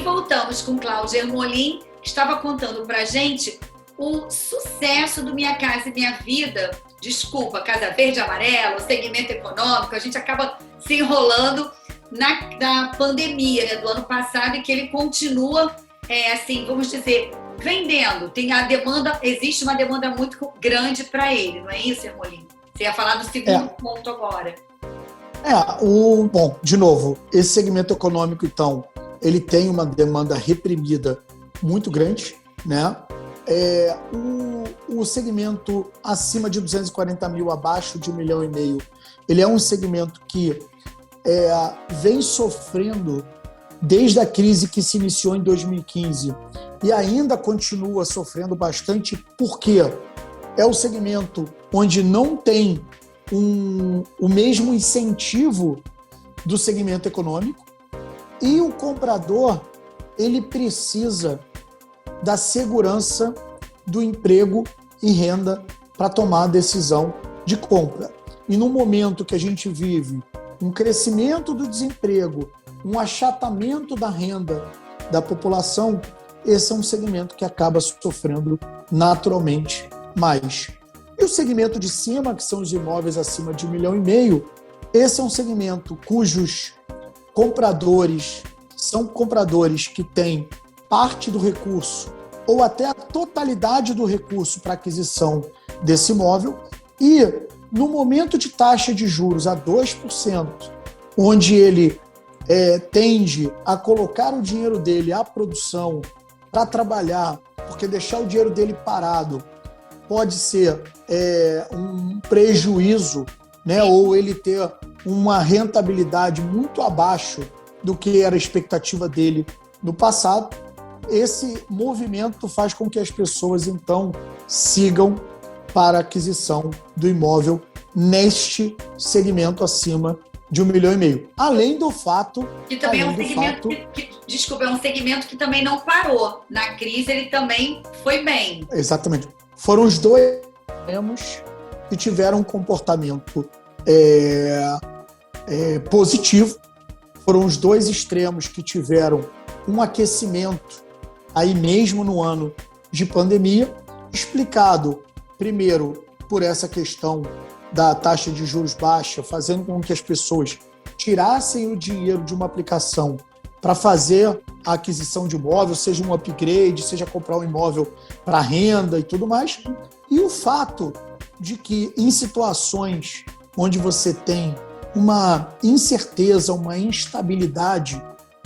voltamos com Cláudia Ermolim, que estava contando para a gente o sucesso do Minha Casa e Minha Vida. Desculpa, Casa Verde e Amarelo, segmento econômico, a gente acaba se enrolando na pandemia, né, do ano passado, e que ele continua, assim, vamos dizer, vendendo. Tem a demanda, existe uma demanda muito grande para ele, não é isso, Ermolim? Você ia falar do segundo ponto agora. Bom, de novo, esse segmento econômico, então, ele tem uma demanda reprimida muito grande, né? O segmento acima de 240 mil, abaixo de 1,5 milhão, ele é um segmento que vem sofrendo desde a crise que se iniciou em 2015 e ainda continua sofrendo bastante, porque é o segmento onde não tem o mesmo incentivo do segmento econômico, e o comprador ele precisa da segurança do emprego e renda para tomar a decisão de compra. E no momento que a gente vive um crescimento do desemprego, um achatamento da renda da população, esse é um segmento que acaba sofrendo naturalmente mais. E o segmento de cima, que são os imóveis acima de 1,5 milhão, esse é um segmento cujos compradores são compradores que têm parte do recurso ou até a totalidade do recurso para aquisição desse imóvel, e no momento de taxa de juros a 2%, onde ele tende a colocar o dinheiro dele à produção para trabalhar, porque deixar o dinheiro dele parado pode ser um prejuízo, né? Ou ele ter uma rentabilidade muito abaixo do que era a expectativa dele no passado. Esse movimento faz com que as pessoas, então, sigam para a aquisição do imóvel neste segmento acima de 1,5 milhão. Além do fato... Que também é um segmento é um segmento que também não parou. Na crise ele também foi bem. Exatamente. Foram os dois extremos que tiveram um comportamento positivo. Foram os dois extremos que tiveram um aquecimento aí mesmo no ano de pandemia, explicado primeiro por essa questão da taxa de juros baixa, fazendo com que as pessoas tirassem o dinheiro de uma aplicação para fazer a aquisição de imóvel, seja um upgrade, seja comprar um imóvel para renda e tudo mais. E o fato de que em situações onde você tem uma incerteza, uma instabilidade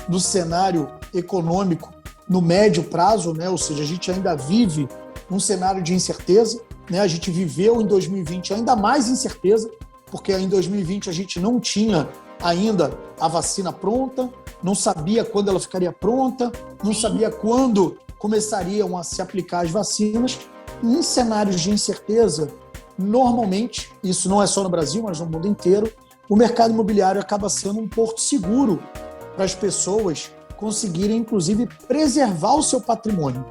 do cenário econômico no médio prazo, né? Ou seja, a gente ainda vive um cenário de incerteza, né? A gente viveu em 2020 ainda mais incerteza, porque em 2020 a gente não tinha ainda a vacina pronta, não sabia quando ela ficaria pronta, não sabia quando começariam a se aplicar as vacinas. Em cenários de incerteza, normalmente, isso não é só no Brasil, mas no mundo inteiro, o mercado imobiliário acaba sendo um porto seguro para as pessoas conseguirem, inclusive, preservar o seu patrimônio.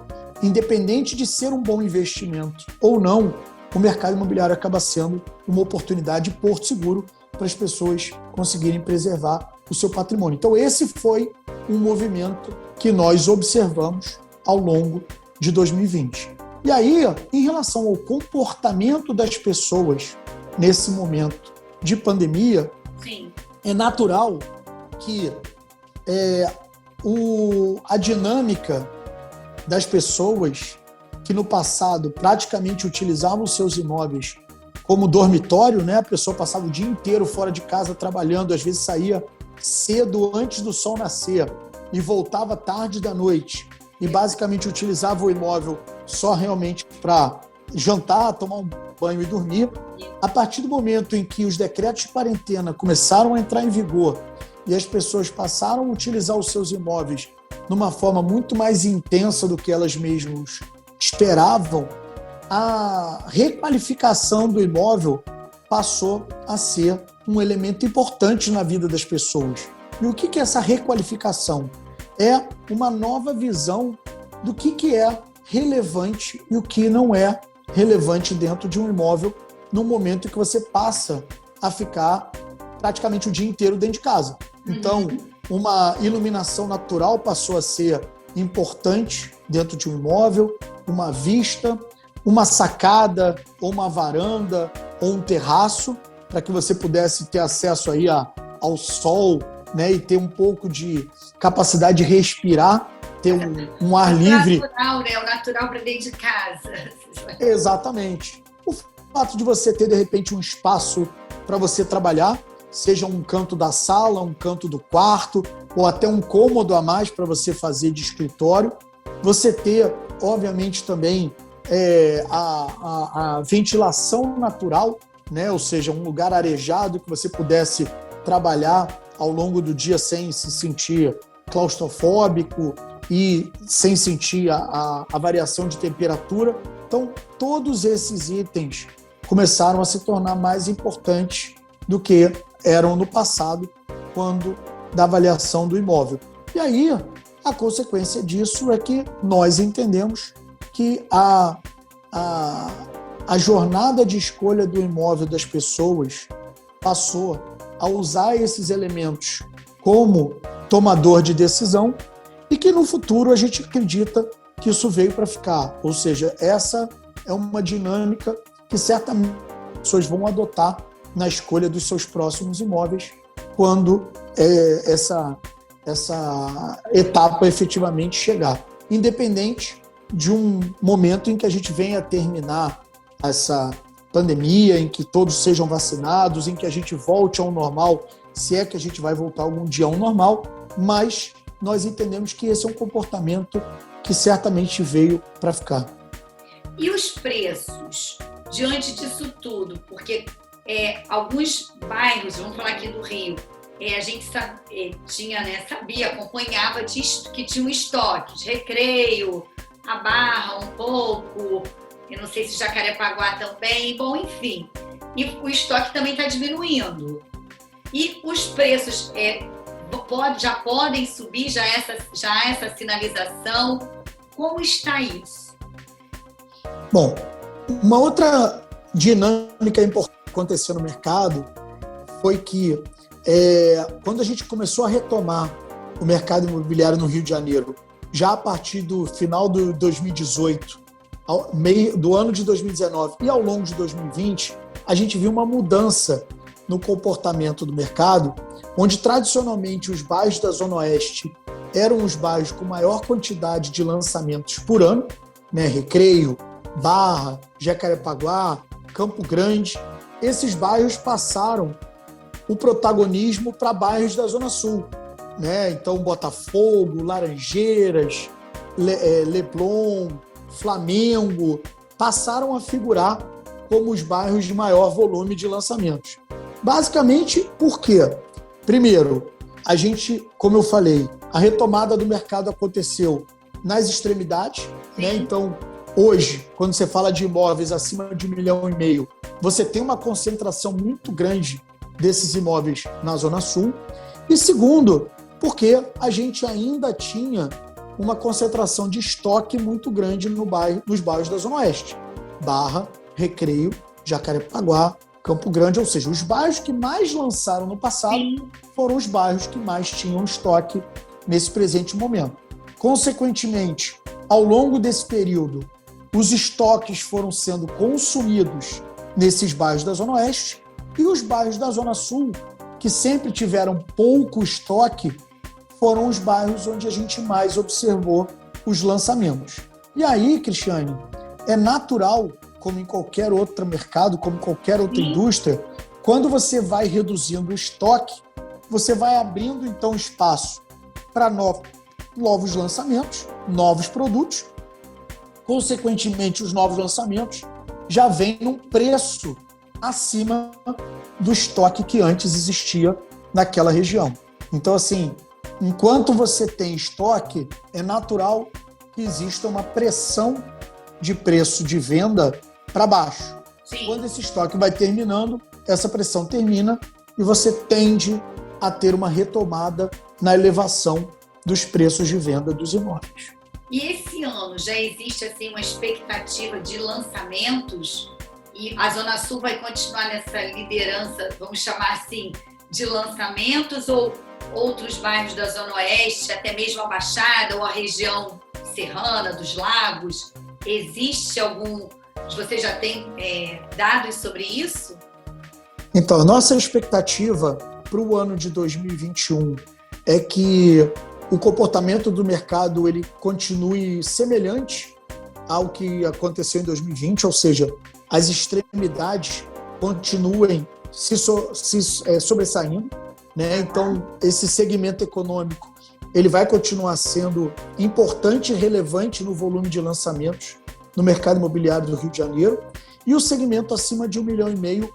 Independente de ser um bom investimento ou não, o mercado imobiliário acaba sendo uma oportunidade de porto seguro para as pessoas conseguirem preservar o seu patrimônio. Então, esse foi um movimento que nós observamos ao longo de 2020. E aí, em relação ao comportamento das pessoas nesse momento de pandemia, sim, é natural que a dinâmica das pessoas que no passado praticamente utilizavam seus imóveis como dormitório, né? A pessoa passava o dia inteiro fora de casa trabalhando, às vezes saía cedo antes do sol nascer e voltava tarde da noite e basicamente utilizava o imóvel só realmente para jantar, tomar um banho e dormir. A partir do momento em que os decretos de quarentena começaram a entrar em vigor e as pessoas passaram a utilizar os seus imóveis numa forma muito mais intensa do que elas mesmas esperavam, a requalificação do imóvel passou a ser um elemento importante na vida das pessoas. E o que é essa requalificação? É uma nova visão do que é relevante e o que não é relevante dentro de um imóvel no momento em que você passa a ficar praticamente o dia inteiro dentro de casa. Então, uma iluminação natural passou a ser importante dentro de um imóvel, uma vista, uma sacada, ou uma varanda, ou um terraço, para que você pudesse ter acesso aí ao sol, né, e ter um pouco de capacidade de respirar, ter um ar livre. O natural, né? O natural para dentro de casa. Exatamente. O fato de você ter, de repente, um espaço para você trabalhar, seja um canto da sala, um canto do quarto, ou até um cômodo a mais para você fazer de escritório. Você ter, obviamente, também a ventilação natural, né? Ou seja, um lugar arejado que você pudesse trabalhar ao longo do dia sem se sentir claustrofóbico e sem sentir a variação de temperatura. Então, todos esses itens começaram a se tornar mais importantes do que eram no passado, quando da avaliação do imóvel. E aí, a consequência disso é que nós entendemos que a jornada de escolha do imóvel das pessoas passou a usar esses elementos como tomador de decisão e que no futuro a gente acredita que isso veio para ficar. Ou seja, essa é uma dinâmica que certamente as pessoas vão adotar na escolha dos seus próximos imóveis quando essa etapa efetivamente chegar. Independente de um momento em que a gente venha a terminar essa pandemia, em que todos sejam vacinados, em que a gente volte ao normal, se é que a gente vai voltar algum dia ao normal, mas nós entendemos que esse é um comportamento que certamente veio para ficar. E os preços, diante disso tudo? Porque alguns bairros, vamos falar aqui do Rio, a gente sabia, acompanhava que tinha um estoque de Recreio, a Barra um pouco, eu não sei se Jacarepaguá também, bom, enfim. E o estoque também está diminuindo. E os preços já podem subir, já essa sinalização. Como está isso? Bom, uma outra dinâmica importante que aconteceu no mercado foi que quando a gente começou a retomar o mercado imobiliário no Rio de Janeiro, já a partir do final de 2018, meio do ano de 2019 e ao longo de 2020, a gente viu uma mudança no comportamento do mercado, onde tradicionalmente os bairros da Zona Oeste eram os bairros com maior quantidade de lançamentos por ano, né? Recreio, Barra, Jacarepaguá, Campo Grande. Esses bairros passaram o protagonismo para bairros da Zona Sul, né? Então, Botafogo, Laranjeiras, Leblon, Flamengo, passaram a figurar como os bairros de maior volume de lançamentos. Basicamente, por quê? Primeiro, a gente, como eu falei, a retomada do mercado aconteceu nas extremidades, né? Então, hoje, quando você fala de imóveis acima de 1,5 milhão, você tem uma concentração muito grande desses imóveis na Zona Sul. E segundo, porque a gente ainda tinha uma concentração de estoque muito grande nos bairros da Zona Oeste. Barra, Recreio, Jacarepaguá, Campo Grande, ou seja, os bairros que mais lançaram no passado foram os bairros que mais tinham estoque nesse presente momento. Consequentemente, ao longo desse período, os estoques foram sendo consumidos nesses bairros da Zona Oeste e os bairros da Zona Sul, que sempre tiveram pouco estoque, foram os bairros onde a gente mais observou os lançamentos. E aí, Cristiane, é natural, como em qualquer outro mercado, como em qualquer outra indústria, quando você vai reduzindo o estoque, você vai abrindo, então, espaço para novos lançamentos, novos produtos. Consequentemente, os novos lançamentos já vêm num preço acima do estoque que antes existia naquela região. Então, assim, enquanto você tem estoque, é natural que exista uma pressão de preço de venda para baixo. Sim. Quando esse estoque vai terminando, essa pressão termina e você tende a ter uma retomada na elevação dos preços de venda dos imóveis. E esse ano já existe assim, uma expectativa de lançamentos? E a Zona Sul vai continuar nessa liderança, vamos chamar assim, de lançamentos? Ou outros bairros da Zona Oeste, até mesmo a Baixada ou a região serrana, dos lagos? Existe algum... Você já tem dados sobre isso? Então, a nossa expectativa para o ano de 2021 é que o comportamento do mercado ele continue semelhante ao que aconteceu em 2020, ou seja, as extremidades continuem se sobressaindo, né? Então, esse segmento econômico ele vai continuar sendo importante e relevante no volume de lançamentos no mercado imobiliário do Rio de Janeiro, e o segmento acima de 1,5 milhão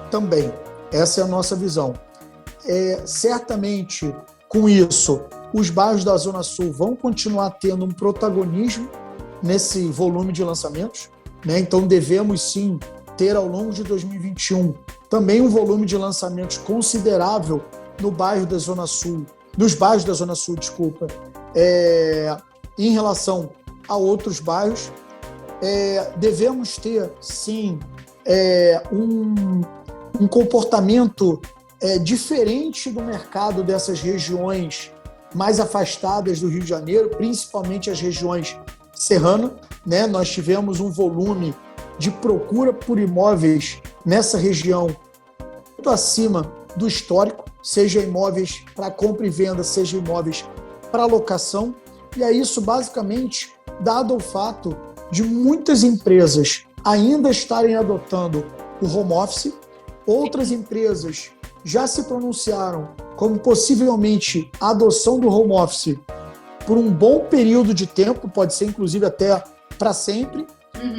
também. Essa é a nossa visão. Certamente, com isso, os bairros da Zona Sul vão continuar tendo um protagonismo nesse volume de lançamentos, né? Então, devemos sim ter ao longo de 2021 também um volume de lançamentos considerável no bairro da Zona Sul, nos bairros da Zona Sul, em relação a outros bairros. Devemos ter, sim, um comportamento diferente do mercado dessas regiões mais afastadas do Rio de Janeiro, principalmente as regiões serranas, né? Nós tivemos um volume de procura por imóveis nessa região muito acima do histórico, seja imóveis para compra e venda, seja imóveis para locação. E é isso basicamente dado o fato de muitas empresas ainda estarem adotando o home office, outras empresas já se pronunciaram como possivelmente a adoção do home office por um bom período de tempo, pode ser inclusive até para sempre,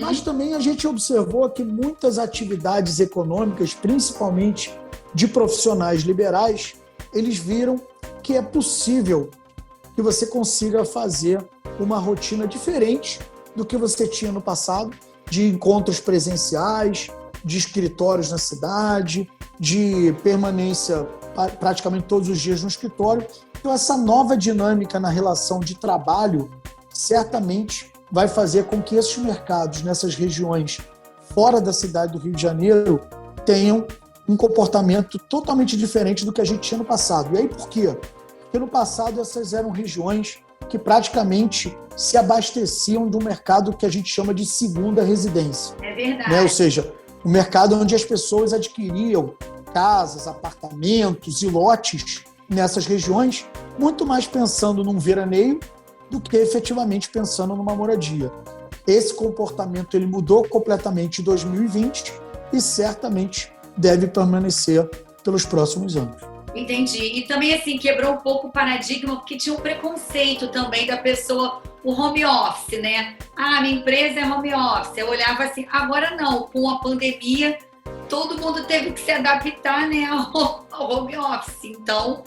mas também a gente observou que muitas atividades econômicas, principalmente de profissionais liberais, eles viram que é possível que você consiga fazer uma rotina diferente do que você tinha no passado, de encontros presenciais, de escritórios na cidade, de permanência praticamente todos os dias no escritório. Então, essa nova dinâmica na relação de trabalho certamente vai fazer com que esses mercados nessas regiões fora da cidade do Rio de Janeiro tenham um comportamento totalmente diferente do que a gente tinha no passado. E aí por quê? Porque no passado essas eram regiões que praticamente se abasteciam de um mercado que a gente chama de segunda residência. É verdade. Né? Ou seja, um mercado onde as pessoas adquiriam casas, apartamentos e lotes nessas regiões, muito mais pensando num veraneio do que efetivamente pensando numa moradia. Esse comportamento ele mudou completamente em 2020 e certamente deve permanecer pelos próximos anos. Entendi. E também, assim, quebrou um pouco o paradigma, porque tinha um preconceito também da pessoa, o home office, né? Ah, minha empresa é home office. Eu olhava assim, agora não, com a pandemia, todo mundo teve que se adaptar, né, ao home office. Então,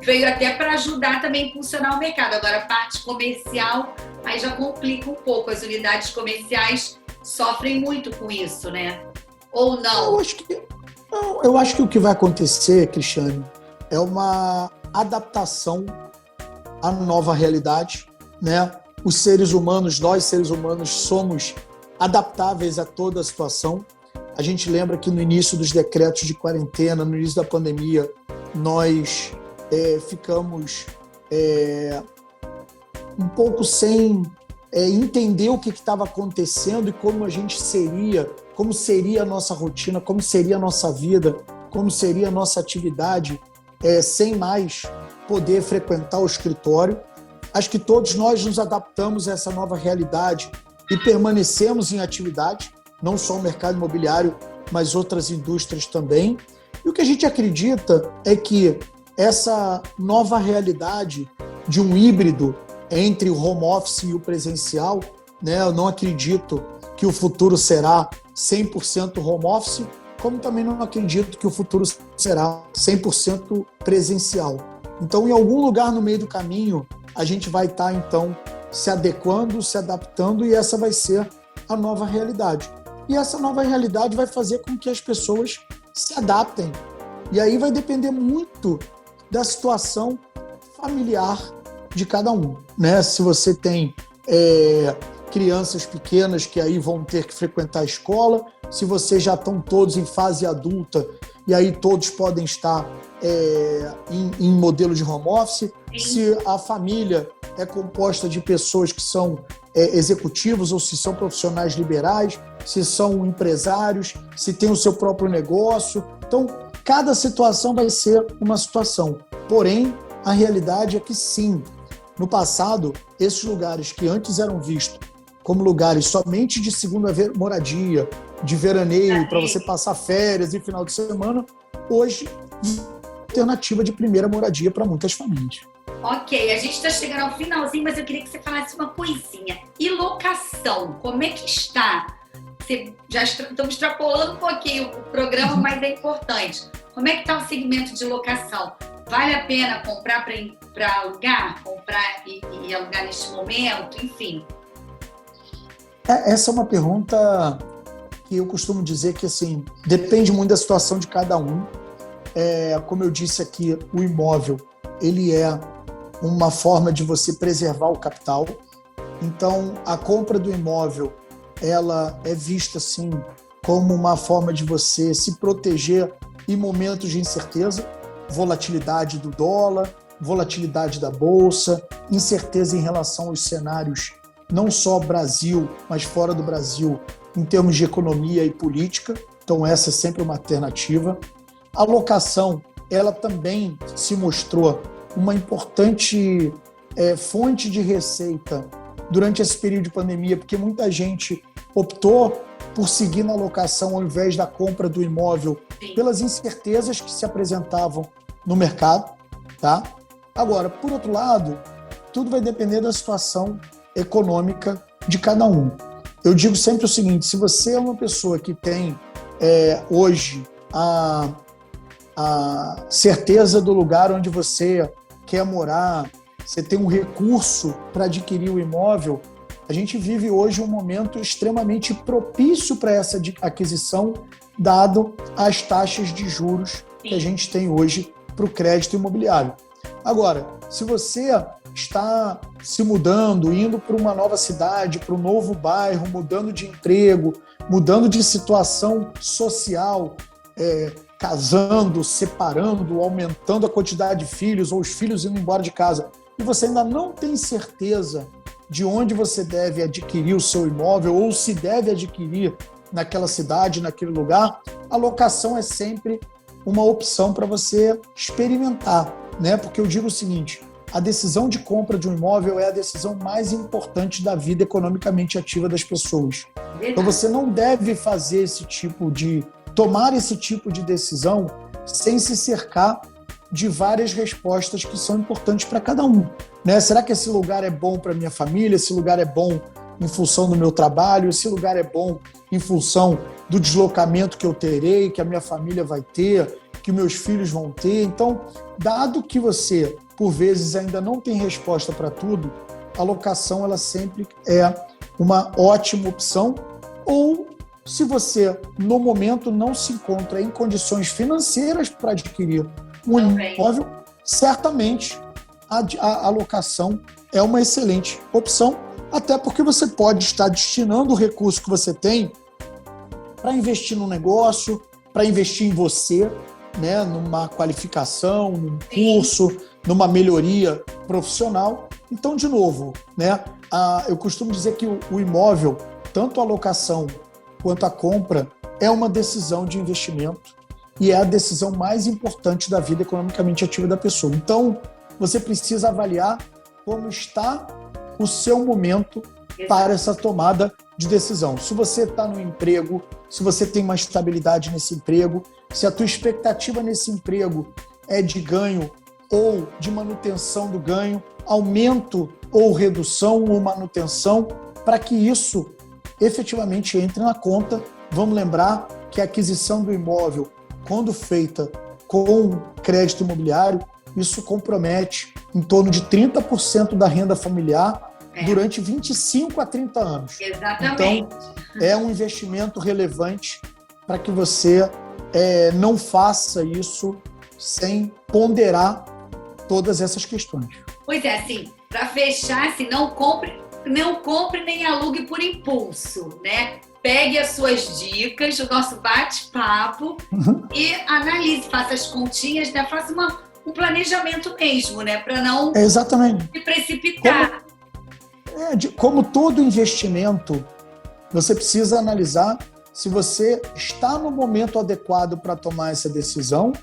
veio até para ajudar também a impulsionar o mercado. Agora, a parte comercial, aí já complica um pouco. As unidades comerciais sofrem muito com isso, né? Ou não? Eu acho que o que vai acontecer, Cristiane, é uma adaptação à nova realidade, né? Os seres humanos, nós seres humanos, somos adaptáveis a toda a situação. A gente lembra que no início dos decretos de quarentena, no início da pandemia, nós ficamos um pouco sem entender o que estava acontecendo e como a gente seria, como seria a nossa rotina, como seria a nossa vida, como seria a nossa atividade, sem mais poder frequentar o escritório. Acho que todos nós nos adaptamos a essa nova realidade e permanecemos em atividade, não só o mercado imobiliário, mas outras indústrias também. E o que a gente acredita é que essa nova realidade de um híbrido entre o home office e o presencial, né? Eu não acredito que o futuro será 100% home office, como também não acredito que o futuro será 100% presencial. Então, em algum lugar no meio do caminho, a gente vai estar, então, se adequando, se adaptando, e essa vai ser a nova realidade. E essa nova realidade vai fazer com que as pessoas se adaptem. E aí vai depender muito da situação familiar de cada um, né? Se você tem crianças pequenas que aí vão ter que frequentar a escola, se vocês já estão todos em fase adulta e aí todos podem estar em modelo de home office. Sim. Se a família é composta de pessoas que são executivos ou se são profissionais liberais, se são empresários, se tem o seu próprio negócio. Então, cada situação vai ser uma situação. Porém, a realidade é que sim, no passado, esses lugares que antes eram vistos como lugares somente de segunda moradia, de veraneio, para você passar férias e final de semana, hoje alternativa de primeira moradia para muitas famílias. Ok, a gente está chegando ao finalzinho, mas eu queria que você falasse uma coisinha. E locação, como é que está? Já estamos extrapolando um pouquinho o programa, mas é importante. Como é que está o segmento de locação? Vale a pena comprar para alugar? Comprar e alugar neste momento? Enfim. Essa é uma pergunta que eu costumo dizer que assim, depende muito da situação de cada um. Como eu disse aqui, o imóvel ele é uma forma de você preservar o capital. Então, a compra do imóvel ela é vista assim, como uma forma de você se proteger em momentos de incerteza, volatilidade do dólar, volatilidade da bolsa, incerteza em relação aos cenários não só Brasil, mas fora do Brasil, em termos de economia e política. Então, essa é sempre uma alternativa. A locação, ela também se mostrou uma importante fonte de receita durante esse período de pandemia, porque muita gente optou por seguir na locação ao invés da compra do imóvel pelas incertezas que se apresentavam no mercado, tá? Agora, por outro lado, tudo vai depender da situação econômica de cada um. Eu digo sempre o seguinte, se você é uma pessoa que tem hoje a certeza do lugar onde você quer morar, você tem um recurso para adquirir o imóvel, a gente vive hoje um momento extremamente propício para essa aquisição, dado as taxas de juros que a gente tem hoje para o crédito imobiliário. Agora, se você está se mudando, indo para uma nova cidade, para um novo bairro, mudando de emprego, mudando de situação social, casando, separando, aumentando a quantidade de filhos ou os filhos indo embora de casa, e você ainda não tem certeza de onde você deve adquirir o seu imóvel ou se deve adquirir naquela cidade, naquele lugar, a locação é sempre uma opção para você experimentar, né? Porque eu digo o seguinte, a decisão de compra de um imóvel é a decisão mais importante da vida economicamente ativa das pessoas. Então você não deve tomar esse tipo de decisão sem se cercar de várias respostas que são importantes para cada um, né? Será que esse lugar é bom para minha família? Esse lugar é bom em função do meu trabalho? Esse lugar é bom em função do deslocamento que eu terei, que a minha família vai ter, que meus filhos vão ter? Então, dado que você, por vezes, ainda não tem resposta para tudo, a locação ela sempre é uma ótima opção. Ou, se você, no momento, não se encontra em condições financeiras para adquirir um imóvel, certamente a locação é uma excelente opção, até porque você pode estar destinando o recurso que você tem para investir no negócio, para investir em você, né, numa qualificação, num curso, numa melhoria profissional. Então, de novo, né, eu costumo dizer que o imóvel, tanto a locação quanto a compra, é uma decisão de investimento e é a decisão mais importante da vida economicamente ativa da pessoa. Então, você precisa avaliar como está o seu momento para essa tomada de decisão. Se você está no emprego, se você tem uma estabilidade nesse emprego, se a tua expectativa nesse emprego é de ganho ou de manutenção do ganho, aumento ou redução ou manutenção, para que isso efetivamente entre na conta. Vamos lembrar que a aquisição do imóvel, quando feita com crédito imobiliário, isso compromete em torno de 30% da renda familiar durante 25 a 30 anos. Exatamente. Então, é um investimento relevante para que você não faça isso sem ponderar todas essas questões. Pois é, assim, para fechar, assim, não compre nem alugue por impulso, né? pegue as suas dicas, o nosso bate-papo e analise, faça as continhas, né? Faça um planejamento mesmo, né? Para não Exatamente. se precipitar. Como todo investimento, você precisa analisar se você está no momento adequado para tomar essa decisão,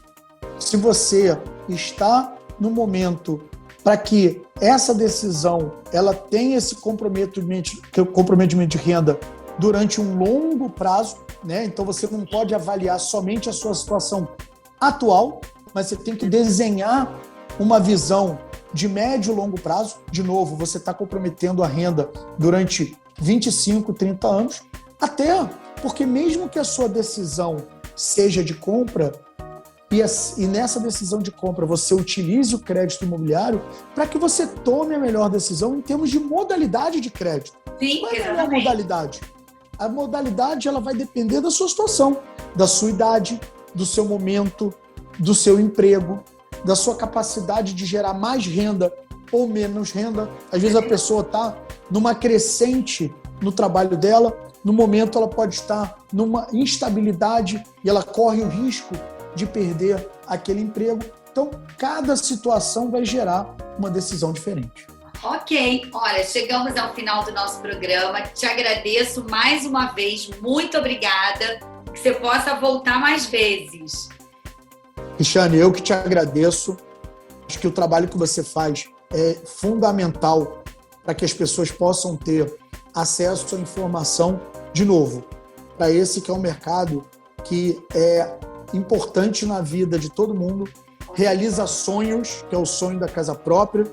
se você está no momento para que essa decisão ela tenha esse comprometimento de renda durante um longo prazo, né? Então você não pode avaliar somente a sua situação atual, mas você tem que desenhar uma visão de médio e longo prazo. De novo, você está comprometendo a renda durante 25, 30 anos, até porque mesmo que a sua decisão seja de compra, e nessa decisão de compra você utilize o crédito imobiliário para que você tome a melhor decisão em termos de modalidade de crédito. Sim, qual é a modalidade? A modalidade ela vai depender da sua situação, da sua idade, do seu momento, do seu emprego, da sua capacidade de gerar mais renda ou menos renda. Às vezes a pessoa está numa crescente no trabalho dela, no momento ela pode estar numa instabilidade e ela corre o risco de perder aquele emprego. Então, cada situação vai gerar uma decisão diferente. Ok, olha, chegamos ao final do nosso programa. Te agradeço mais uma vez, muito obrigada. Que você possa voltar mais vezes. Cristiane, eu que te agradeço. Acho que o trabalho que você faz é fundamental para que as pessoas possam ter acesso à informação, de novo, para esse que é um mercado que é importante na vida de todo mundo, realiza sonhos, que é o sonho da casa própria,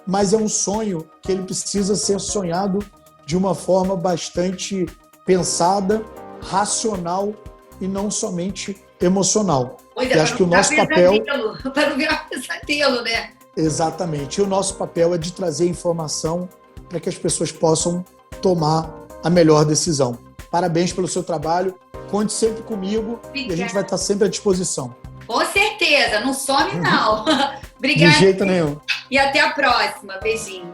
mas é um sonho que ele precisa ser sonhado de uma forma bastante pensada, racional e não somente emocional. Pois é, acho que o nosso papel para não virar pesadelo, né? Exatamente. E o nosso papel é de trazer informação para que as pessoas possam tomar a melhor decisão. Parabéns pelo seu trabalho. Conte sempre comigo. Obrigada. E a gente vai estar sempre à disposição. Com certeza. Não some, não. Obrigada. De jeito nenhum. E até a próxima. Beijinho.